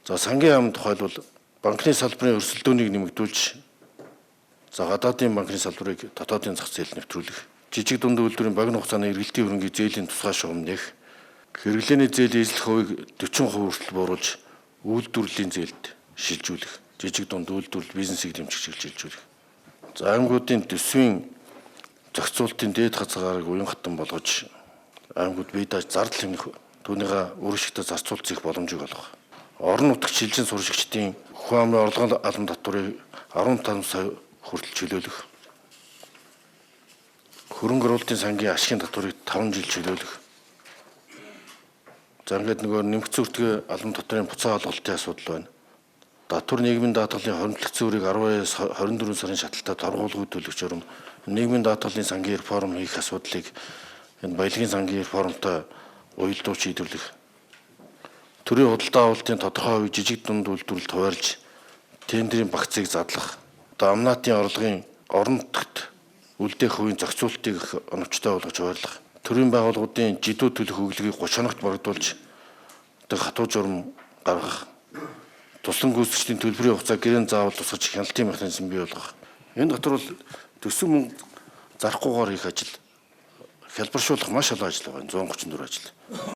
За сангийн яамны тухайд бол банкны салбарын өрсөлдөөнийг нэмэгдүүлж, за гадаадын банкны салбарыг дотоодын зах зээлд нэвтрүүлэх, жижиг дунд үйлдвэрийн богино хугацааны эргэлтийн хөрөнгийн зээлийн тусгай шугам нээх, хэрэглээний зээлийн эзлэх хувийг 40% хүртэл бууруулж, үйлдвэрлэлийн зээлд шилжүүлэх, жижиг дунд үйлдвэрлэл бизнесийг дэмжих шилжүүлэх. За аймагуудын төсвийн зохицуултын дээд хязгаарыг уян хатан болгож, аймагуд бие дааж зардал хэмнэх түүнийгээ үр ашигтай зарцуулах боломжийг олгох. Орон нутагт шилжин сурагчдын хүн амын орлогын албан татварыг 15 сая хүртэл чөлөөлөх. Хөрөнгө оруулалтын сангийн ашигын татварыг 5 жил чөлөөлөх. За ингээд нөгөө нэмэгдсэн үртгээ албан татварын буцаа олголтын асуудал байна. Татвар нийгмийн даатгалын хоригдлогцсон үрийг 12-аас 24 сарын шаталтаа торгуулгын төлөх журам, нийгмийн даатгалын сангийн реформ хийх асуудлыг энэ баялагын сангийн реформтой уялдуур шийдвэрлэх. Төрийн худалдаа авалтын тодорхой хувийг жижиг дунд үйлдвэрлэлд хуваарлж, тендерийн багцыг задлах. Амнаатын орлогын орон нутагт үлдээх хувийн зохицуултыг оновчтой болгож хуваарлах. Төрийн байгууллагуудын жидүү төлөх өглөгийг 30 хоногт багадуулж, хатуу журам гаргах. Туслан гүйцэтгэгчдийн төлбөрийн хугацаа гэрээнд заавал тусгаж хяналтын механизм бий болгох. Энэ дотор бол төсөв мөнгө зарахгүйгээр хийх ажил, хялбаршуулах маш олон ажил байгаа. 134 ажил.